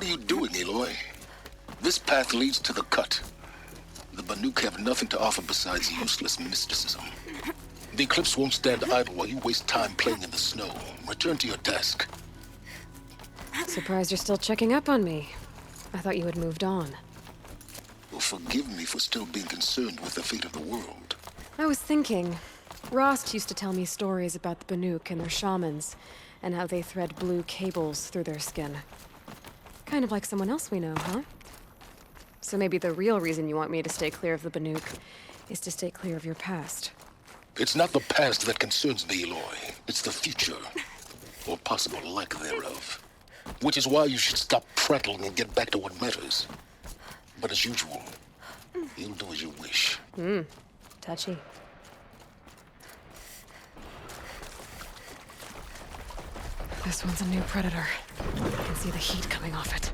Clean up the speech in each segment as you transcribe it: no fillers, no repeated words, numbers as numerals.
What are you doing, Aloy? This path leads to the cut. The Banuk have nothing to offer besides useless mysticism. The Eclipse won't stand idle while you waste time playing in the snow. Return to your task. Surprised you're still checking up on me. I thought you had moved on. Well, forgive me for still being concerned with the fate of the world. I was thinking, Rost used to tell me stories about the Banuk and their shamans, and how they thread blue cables through their skin. Kind of like someone else we know, huh? So maybe the real reason you want me to stay clear of the Banuk is to stay clear of your past. It's not the past that concerns me, Aloy. It's the future. Or possible lack thereof. Which is why you should stop prattling and get back to what matters. But as usual, you'll do as you wish. Touchy. This one's a new predator. I can see the heat coming off it.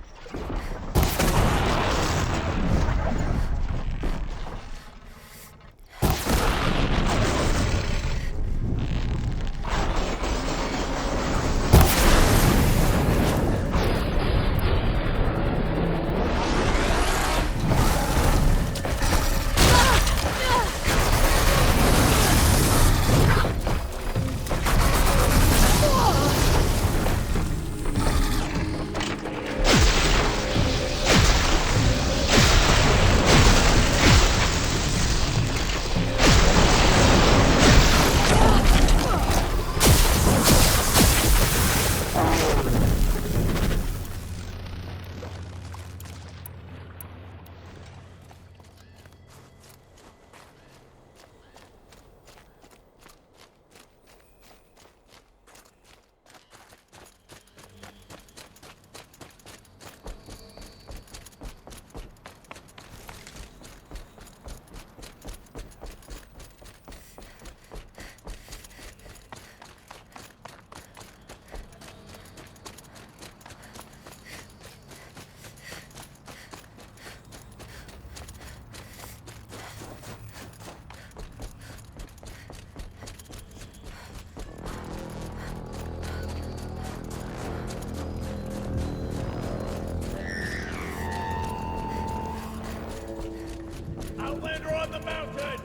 Outlander on the mountain!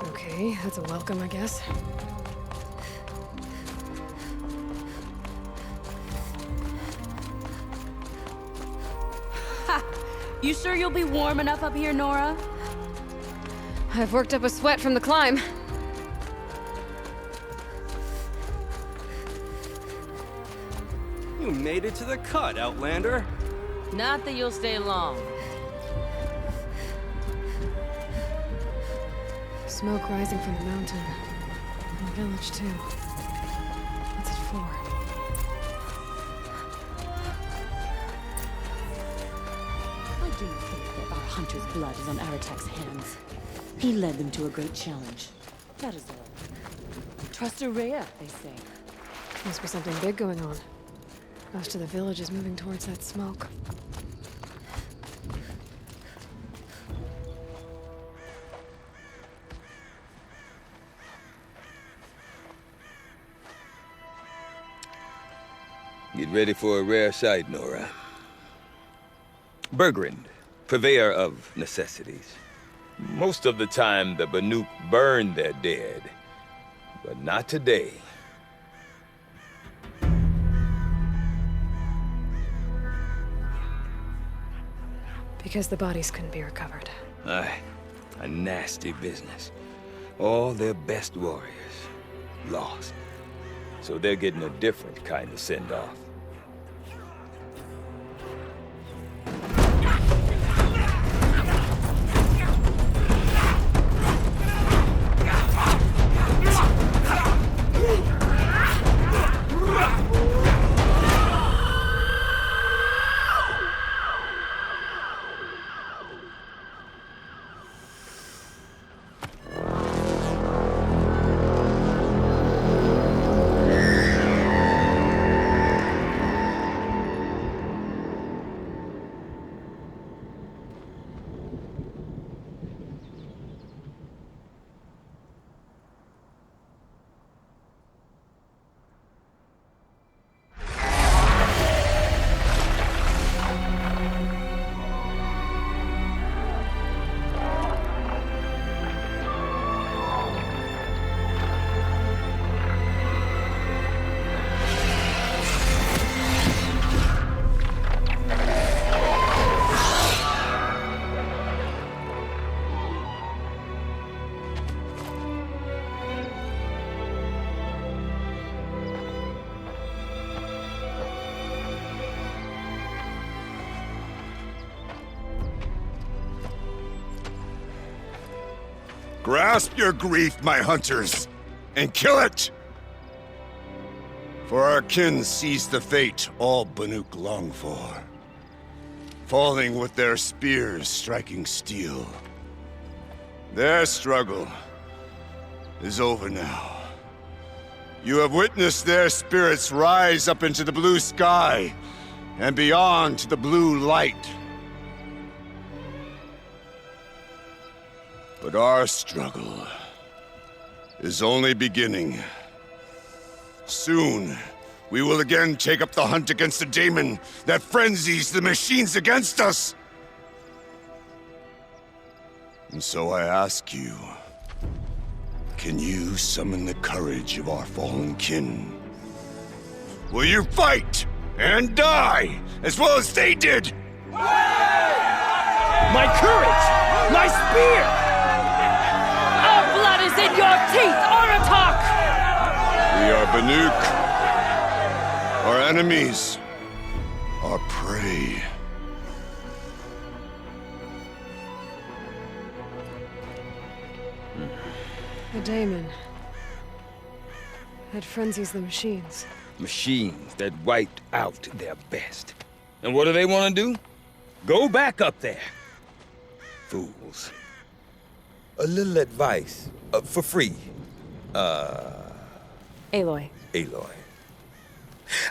Okay, that's a welcome, I guess. Ha! You sure you'll be warm enough up here, Nora? I've worked up a sweat from the climb. You made it to the cut, Outlander. Not that you'll stay long. Smoke rising from the mountain. And the village, too. What's it for? I do not think that our hunter's blood is on Aratak's hands. He led them to a great challenge. That is all. Trust Araya, they say. Must be something big going on. Most of the village is moving towards that smoke. Get ready for a rare sight, Nora. Bergrand, purveyor of necessities. Most of the time, the Banuk burn their dead. But not today. Because the bodies couldn't be recovered. Aye, a nasty business. All their best warriors lost. So they're getting a different kind of send-off. Grasp your grief, my hunters, and kill it! For our kin sees the fate all Banuk long for. Falling with their spears striking steel. Their struggle is over now. You have witnessed their spirits rise up into the blue sky and beyond to the blue light. But our struggle is only beginning. Soon, we will again take up the hunt against the daemon that frenzies the machines against us. And so I ask you, can you summon the courage of our fallen kin? Will you fight and die as well as they did? My courage! My spear! Our blood is in your teeth, Aratak! We are Banuk. Our enemies are prey. The daemon. It frenzies the machines. Machines that wiped out their best. And what do they want to do? Go back up there. Fools. A little advice, for free. Aloy. Aloy.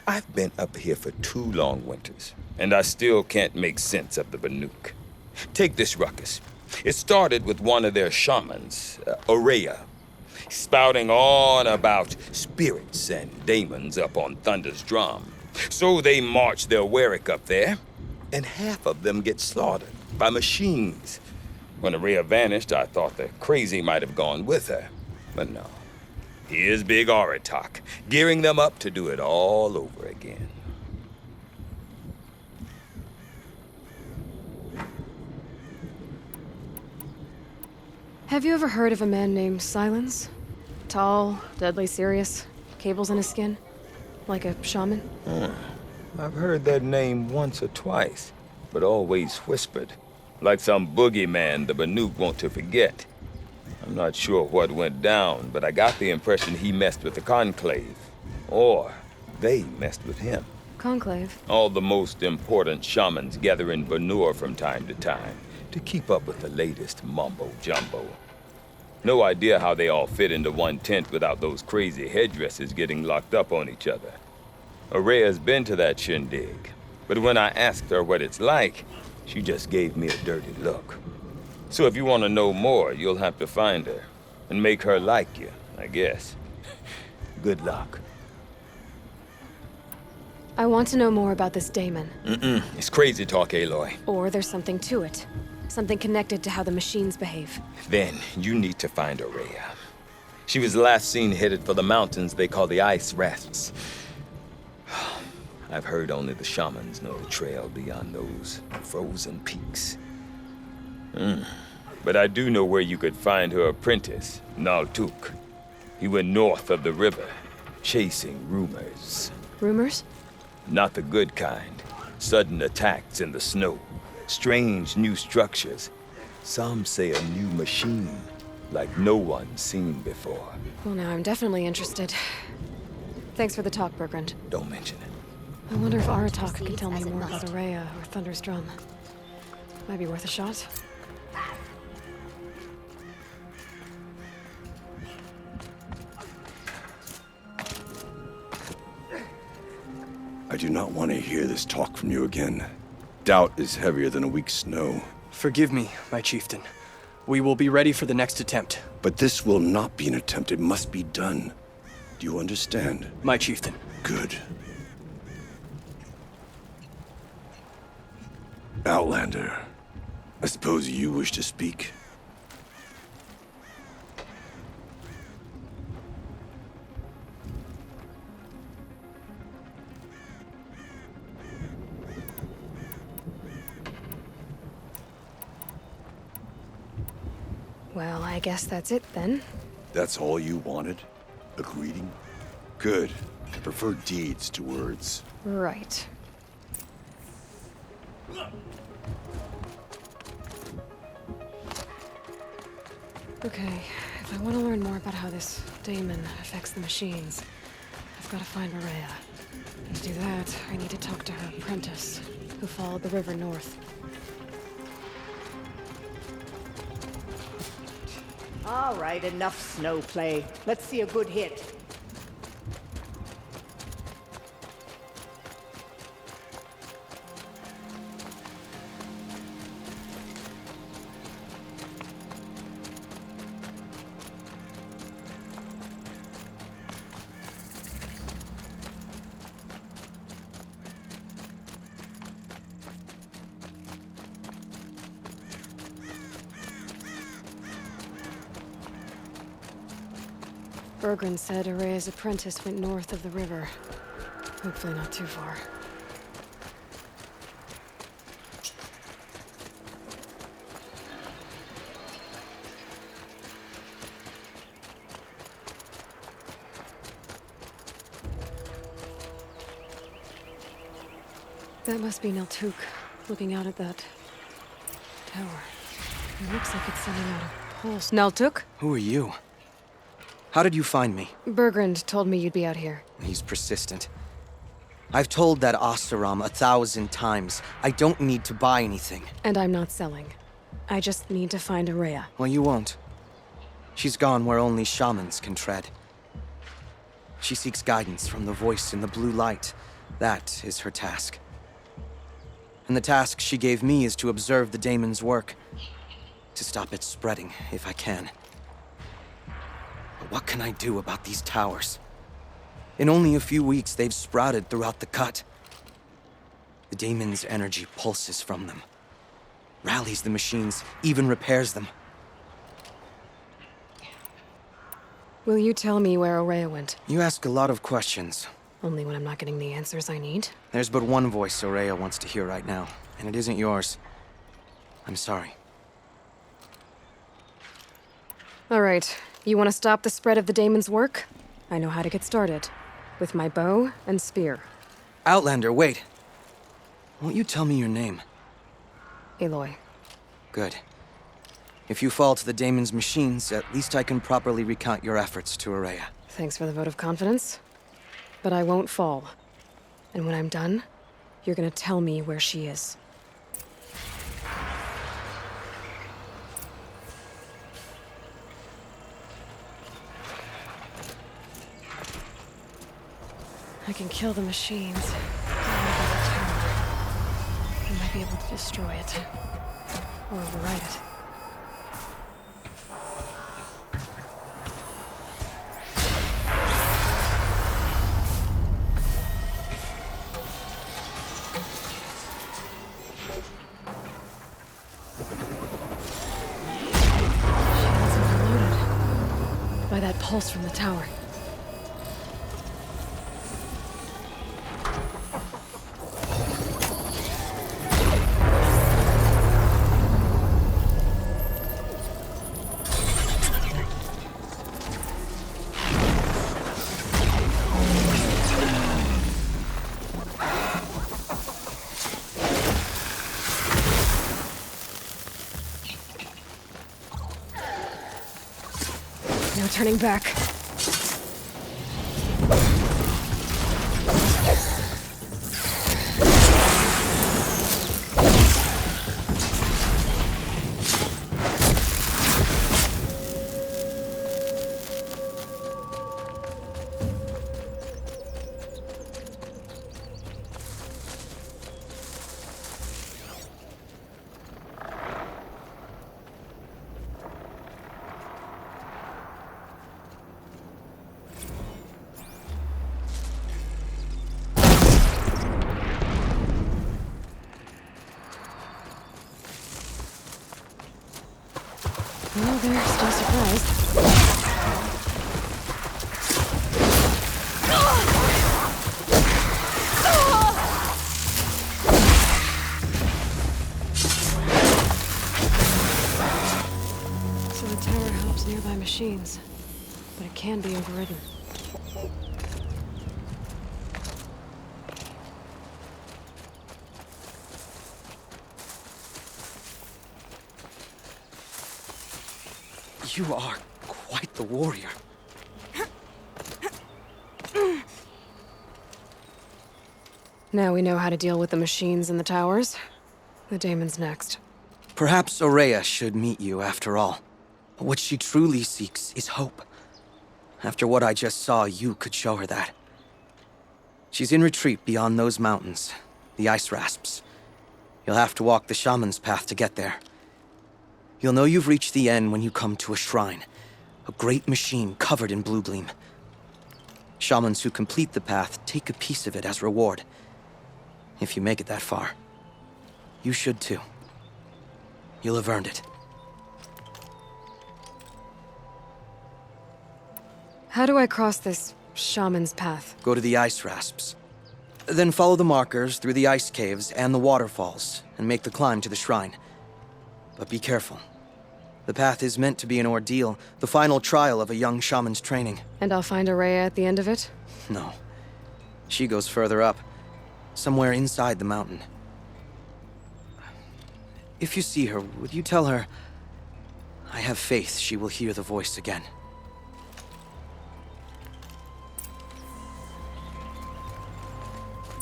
I've been up here for 2 long winters, and I still can't make sense of the Banuk. Take this ruckus. It started with one of their shamans, Aurea, spouting on about spirits and daemons up on Thunder's drum. So they march their Warwick up there, and half of them get slaughtered by machines. When Aurea vanished, I thought the crazy might have gone with her, but no. Here's Big Aratak, gearing them up to do it all over again. Have you ever heard of a man named Silence? Tall, deadly serious, cables in his skin? Like a shaman? I've heard that name once or twice, but always whispered. Like some boogeyman the Banuk want to forget. I'm not sure what went down, but I got the impression he messed with the Conclave. Or they messed with him. Conclave? All the most important shamans gather in Banur from time to time to keep up with the latest mumbo-jumbo. No idea how they all fit into one tent without those crazy headdresses getting locked up on each other. Aurea's been to that shindig, but when I asked her what it's like, she just gave me a dirty look. So if you want to know more, you'll have to find her and make her like you, I guess. Good luck. I want to know more about this daemon. It's crazy talk, Aloy. Or there's something to it. Something connected to how the machines behave. Then you need to find Aurea. She was last seen headed for the mountains they call the Ice Rasps. I've heard only the shamans know the trail beyond those frozen peaks. But I do know where you could find her apprentice, Naltuk. He went north of the river, chasing rumors. Rumors? Not the good kind. Sudden attacks in the snow. Strange new structures. Some say a new machine, like no one's seen before. Well, now I'm definitely interested. Thanks for the talk, Bergrand. Don't mention it. I wonder if Aratak can tell me more about Aurea or Thunder's drum. Might be worth a shot. I do not want to hear this talk from you again. Doubt is heavier than a week's snow. Forgive me, my chieftain. We will be ready for the next attempt. But this will not be an attempt. It must be done. Do you understand? My chieftain. Good. Outlander, I suppose you wish to speak? Well, I guess that's it then. That's all you wanted? A greeting? Good. I prefer deeds to words. Right. Okay, if I want to learn more about how this daemon affects the machines, I've got to find Maria. To do that, I need to talk to her apprentice, who followed the river north. All right, enough snow play. Let's see a good hit. Bergren said Araya's apprentice went north of the river. Hopefully not too far. That must be Niltuk, looking out at that tower. It looks like it's sending out a pulse. Niltuk? Who are you? How did you find me? Bergrand told me you'd be out here. He's persistent. I've told that Oseram 1,000 times. I don't need to buy anything. And I'm not selling. I just need to find Araya. Well, you won't. She's gone where only shamans can tread. She seeks guidance from the voice in the blue light. That is her task. And the task she gave me is to observe the daemon's work. To stop it spreading, if I can. But what can I do about these towers? In only a few weeks, they've sprouted throughout the cut. The daemon's energy pulses from them. Rallies the machines, even repairs them. Will you tell me where Araya went? You ask a lot of questions. Only when I'm not getting the answers I need. There's but one voice Araya wants to hear right now, and it isn't yours. I'm sorry. All right. You want to stop the spread of the daemon's work? I know how to get started. With my bow and spear. Outlander, wait. Won't you tell me your name? Aloy. Good. If you fall to the daemon's machines, at least I can properly recount your efforts to Araya. Thanks for the vote of confidence. But I won't fall. And when I'm done, you're gonna tell me where she is. I can kill the machines. I might be able to destroy it. Or override it. Shields overloaded by that pulse from the tower. No turning back. Well, they're still surprised. So the tower helps nearby machines, but it can be overridden. You are quite the warrior. Now we know how to deal with the machines in the towers. The daemon's next. Perhaps Aurea should meet you after all. What she truly seeks is hope. After what I just saw, you could show her that. She's in retreat beyond those mountains, the ice rasps. You'll have to walk the shaman's path to get there. You'll know you've reached the end when you come to a shrine. A great machine covered in blue gleam. Shamans who complete the path take a piece of it as reward. If you make it that far, you should too. You'll have earned it. How do I cross this shaman's path? Go to the ice rasps. Then follow the markers through the ice caves and the waterfalls, and make the climb to the shrine. But be careful. The path is meant to be an ordeal, the final trial of a young shaman's training. And I'll find Aurea at the end of it? No. She goes further up, somewhere inside the mountain. If you see her, would you tell her, I have faith she will hear the voice again.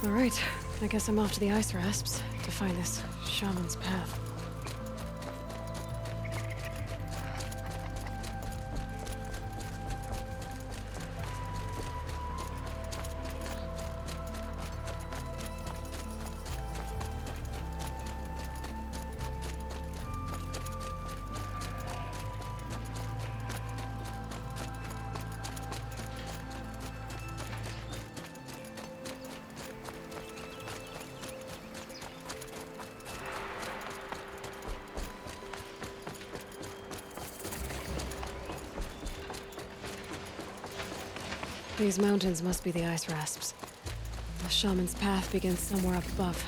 All right, I guess I'm off to the ice rasps to find this shaman's path. These mountains must be the ice rasps. The shaman's path begins somewhere up above.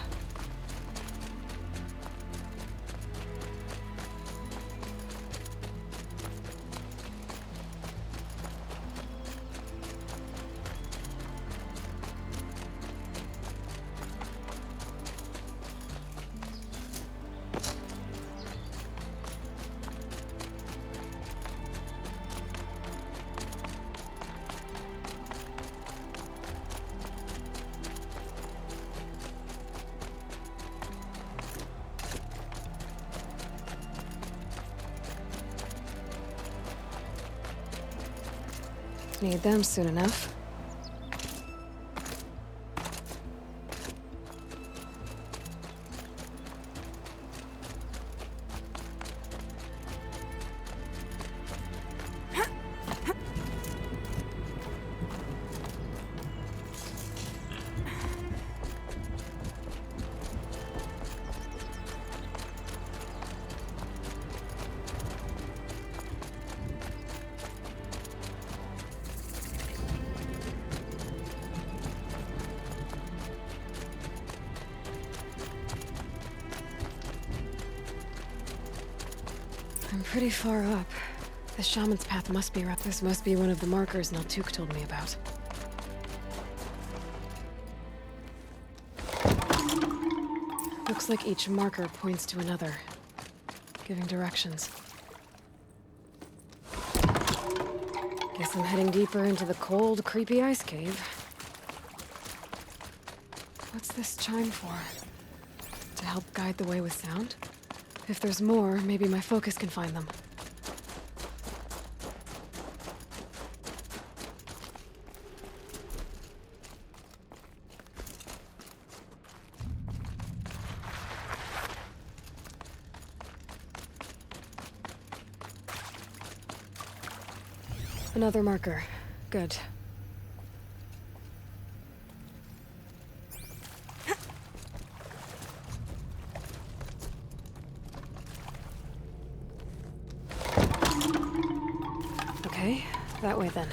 Need them soon enough. I'm pretty far up. The shaman's path must be around. This must be one of the markers Naltuk told me about. Looks like each marker points to another, giving directions. Guess I'm heading deeper into the cold, creepy ice cave. What's this chime for? To help guide the way with sound? If there's more, maybe my focus can find them. Another marker. Good. Okay, that way then.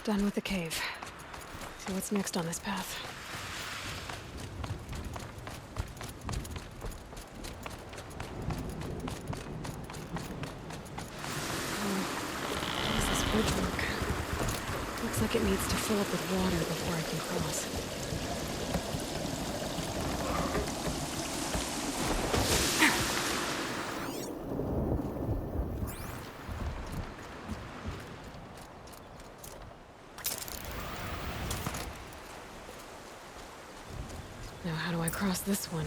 Done with the cave. See what's next on this path. How does this bridge work? Looks like it needs to fill up with water before I can cross. Now how do I cross this one?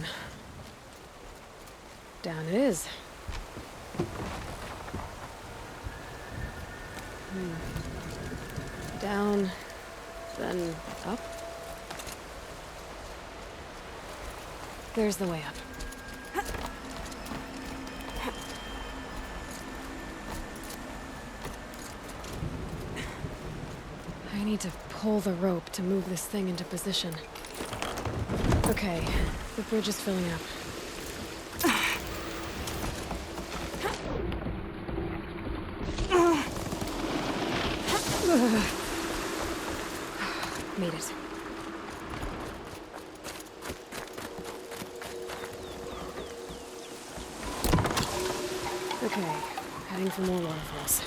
Down it is. Down, then up. There's the way up. I need to pull the rope to move this thing into position. Okay, the bridge is filling up. Made it. Okay, heading for more waterfalls.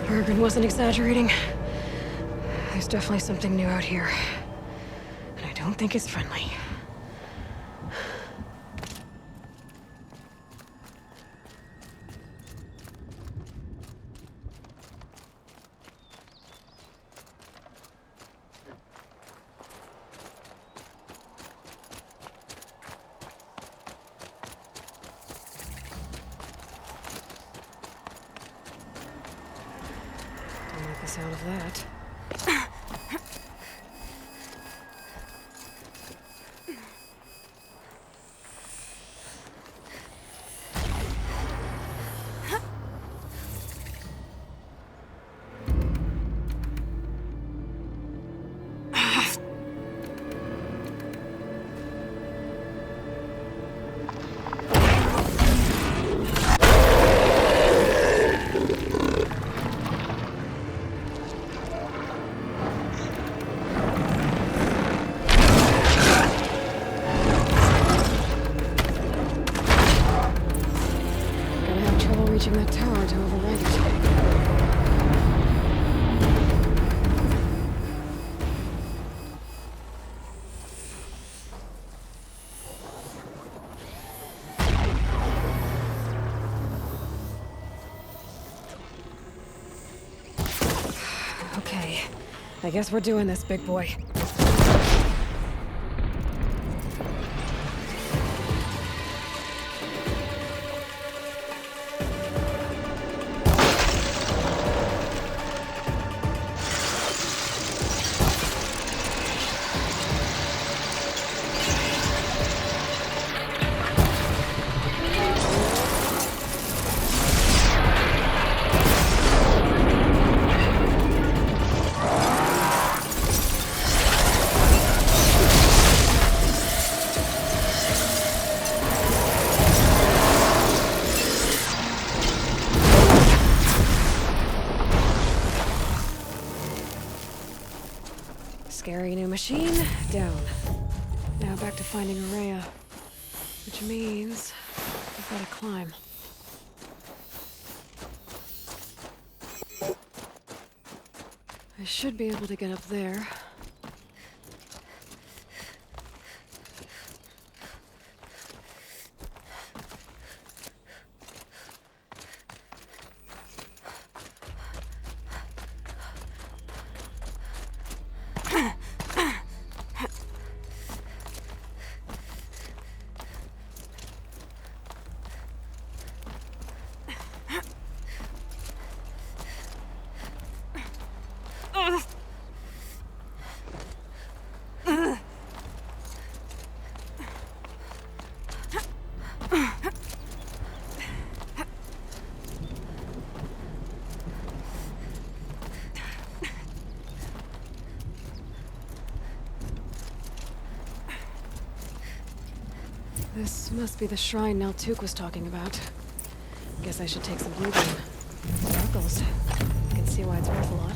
Bergen wasn't exaggerating. There's definitely something new out here. And I don't think it's friendly. Don't like the sound of that. Gonna have trouble reaching that tower to override it. Okay, I guess we're doing this, big boy. Scary new machine, down. Now back to finding Araya. Which means I've got to climb. I should be able to get up there. This must be the shrine Naltuk was talking about. Guess I should take some blue beam. Sparkles. I can see why it's worth a lot.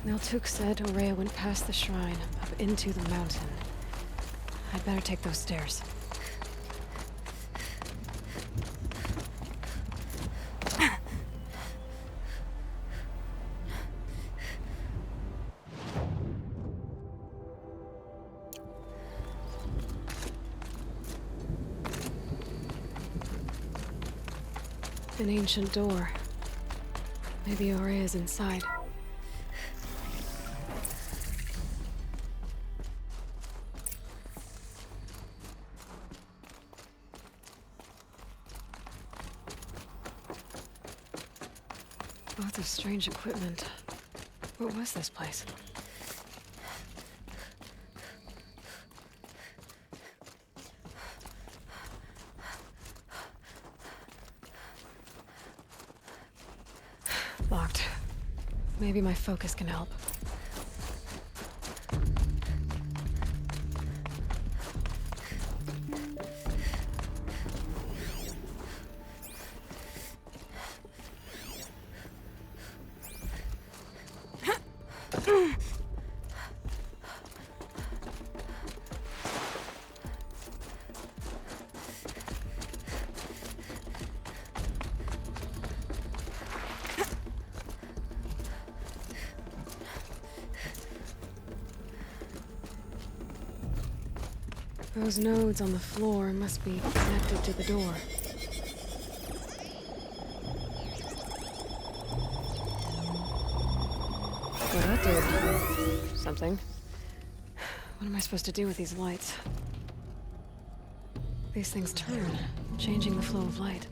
Naltuk said Aurea went past the shrine, up into the mountain. I'd better take those stairs. An ancient door. Maybe Aurea's inside. Lots of strange equipment. What was this place? Locked. Maybe my focus can help. Those nodes on the floor must be connected to the door. Well, that did something. What am I supposed to do with these lights? These things turn, changing the flow of light.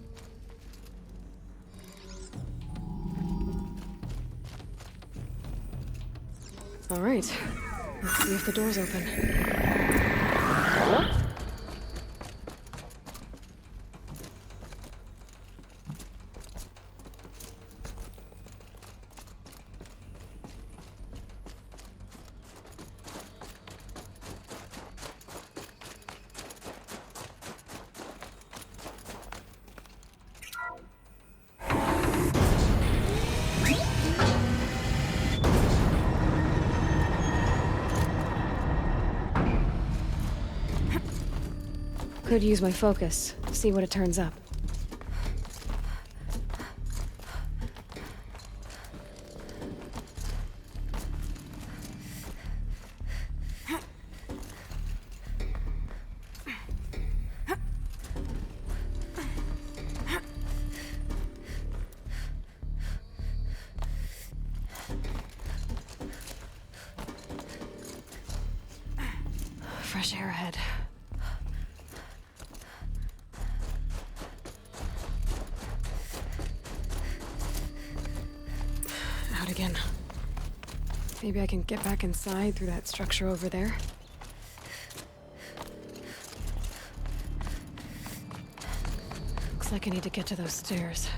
All right, let's see if the door's open. Could use my focus, see what it turns up. Fresh air ahead. Out again. Maybe I can get back inside through that structure over there. Looks like I need to get to those stairs.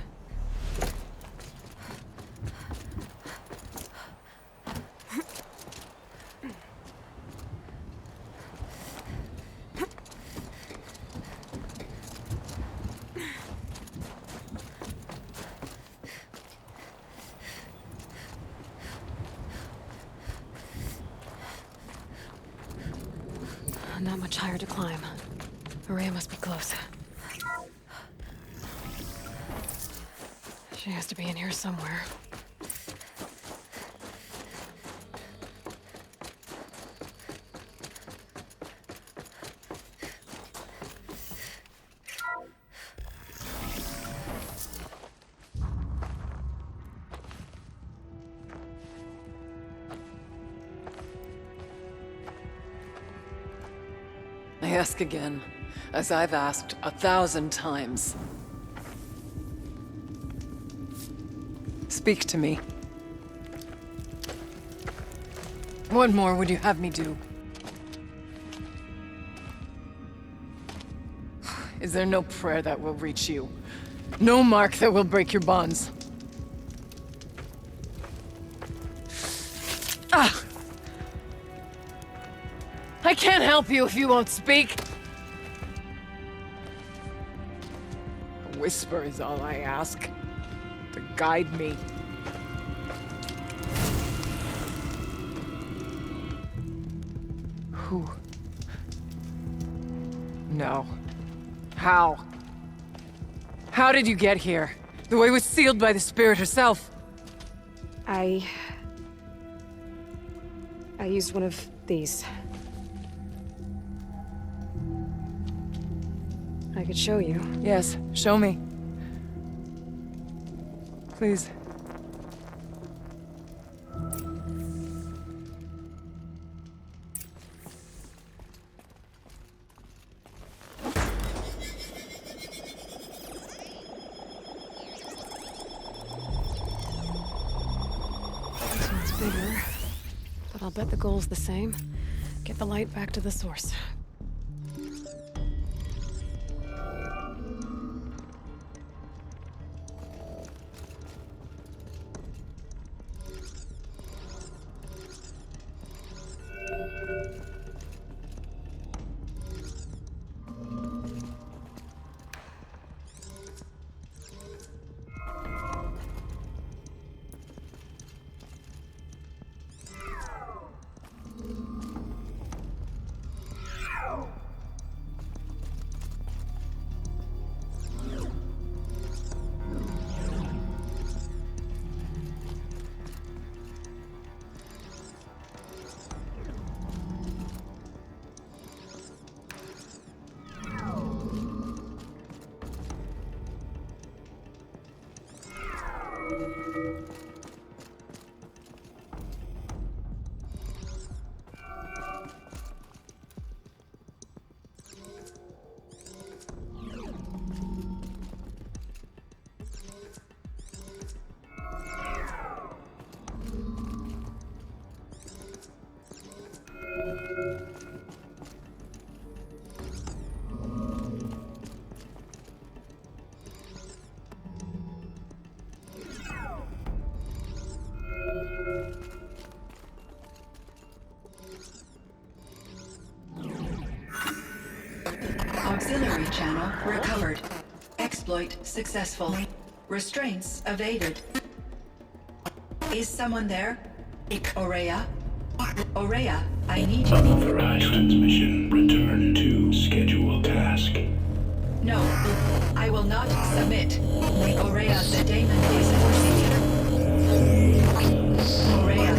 Not much higher to climb. Aurea must be close. She has to be in here somewhere. I ask again, as I've asked 1,000 times. Speak to me. What more would you have me do? Is there no prayer that will reach you? No mark that will break your bonds? Ah! I can't help you if you won't speak. A whisper is all I ask. To guide me. Who? No. How? How did you get here? The way was sealed by the spirit herself. I used one of these. I could show you. Yes, show me. Please. This one's bigger, but I'll bet the goal's the same. Get the light back to the source. Auxiliary channel recovered. Exploit successful. Restraints evaded. Is someone there? Aurea? Aurea, I need you. Unauthorized transmission. Return to schedule task. No, I will not submit. Aurea, the daemon is proceeding. Aurea.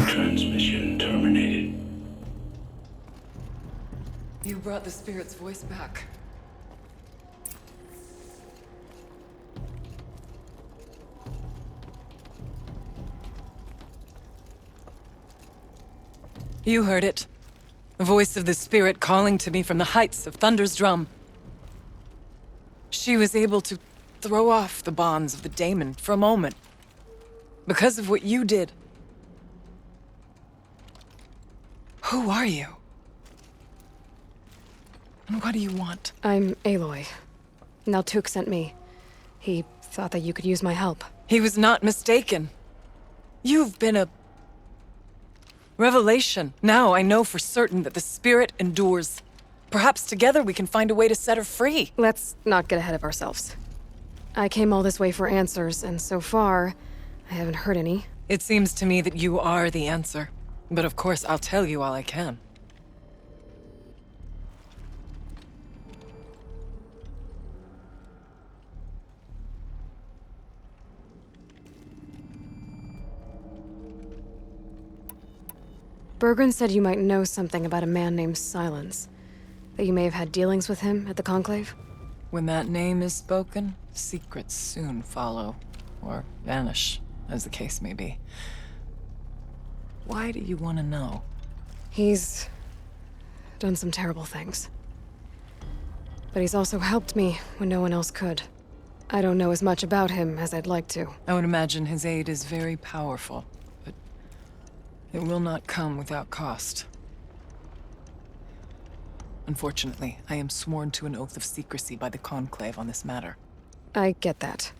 Transmission terminated. You brought the spirit's voice back. You heard it. The voice of the spirit calling to me from the heights of Thunder's drum. She was able to throw off the bonds of the daemon for a moment. Because of what you did. Who are you? And what do you want? I'm Aloy. Naltuk sent me. He thought that you could use my help. He was not mistaken. You've been a revelation. Now I know for certain that the spirit endures. Perhaps together we can find a way to set her free. Let's not get ahead of ourselves. I came all this way for answers, and so far, I haven't heard any. It seems to me that you are the answer. But of course, I'll tell you all I can. Bergren said you might know something about a man named Silence. That you may have had dealings with him at the Conclave? When that name is spoken, secrets soon follow. Or vanish, as the case may be. Why do you want to know? He's done some terrible things. But he's also helped me when no one else could. I don't know as much about him as I'd like to. I would imagine his aid is very powerful, but it will not come without cost. Unfortunately, I am sworn to an oath of secrecy by the Conclave on this matter. I get that.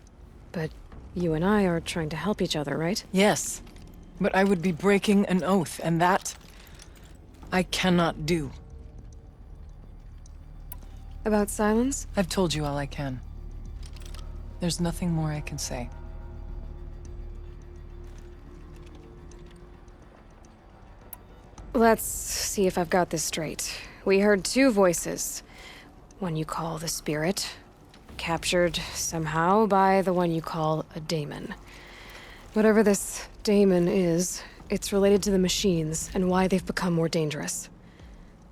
But you and I are trying to help each other, right? Yes. But I would be breaking an oath, and that I cannot do. About silence? I've told you all I can. There's nothing more I can say. Let's see if I've got this straight. We heard two voices. One you call the spirit, captured somehow by the one you call a daemon. Whatever this daemon is, it's related to the machines and why they've become more dangerous.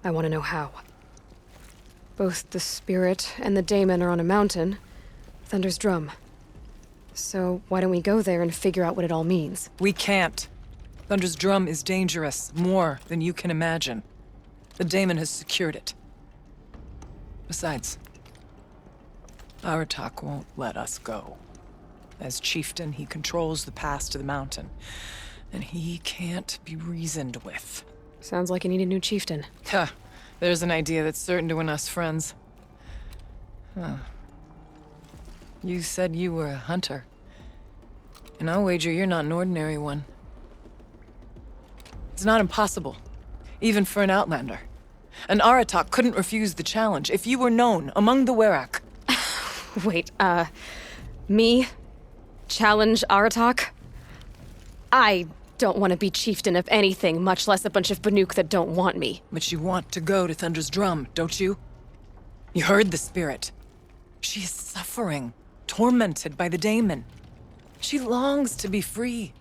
I want to know how. Both the spirit and the daemon are on a mountain, Thunder's Drum. So why don't we go there and figure out what it all means? We can't. Thunder's Drum is dangerous, more than you can imagine. The daemon has secured it. Besides, Aratak won't let us go. As chieftain, he controls the pass to the mountain, and he can't be reasoned with. Sounds like you need a new chieftain. Huh. There's an idea that's certain to win us friends. Huh. You said you were a hunter. And I'll wager you're not an ordinary one. It's not impossible, even for an outlander. An Aratak couldn't refuse the challenge if you were known among the Werak. Wait, me? Challenge Aratak? I don't want to be chieftain of anything, much less a bunch of Banuk that don't want me. But you want to go to Thunder's Drum, don't you? You heard the spirit. She is suffering, tormented by the daemon. She longs to be free.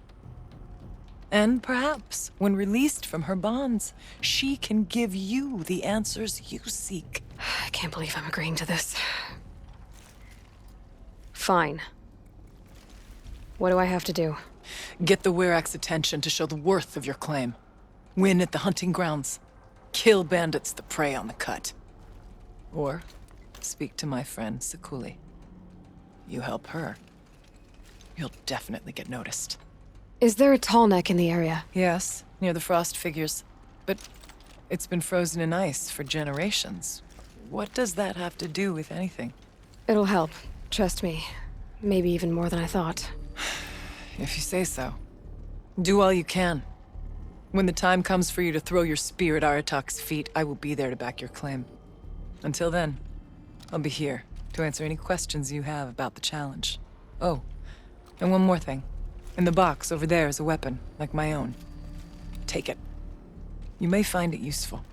And perhaps, when released from her bonds, she can give you the answers you seek. I can't believe I'm agreeing to this. Fine. What do I have to do? Get the Werak's attention to show the worth of your claim. Win at the hunting grounds. Kill bandits that prey on the cut. Or speak to my friend Sekuli. You help her, you'll definitely get noticed. Is there a tall neck in the area? Yes, near the frost figures. But it's been frozen in ice for generations. What does that have to do with anything? It'll help. Trust me. Maybe even more than I thought. If you say so. Do all you can. When the time comes for you to throw your spear at Aratak's feet, I will be there to back your claim. Until then, I'll be here to answer any questions you have about the challenge. Oh, and one more thing. In the box over there is a weapon, like my own. Take it. You may find it useful.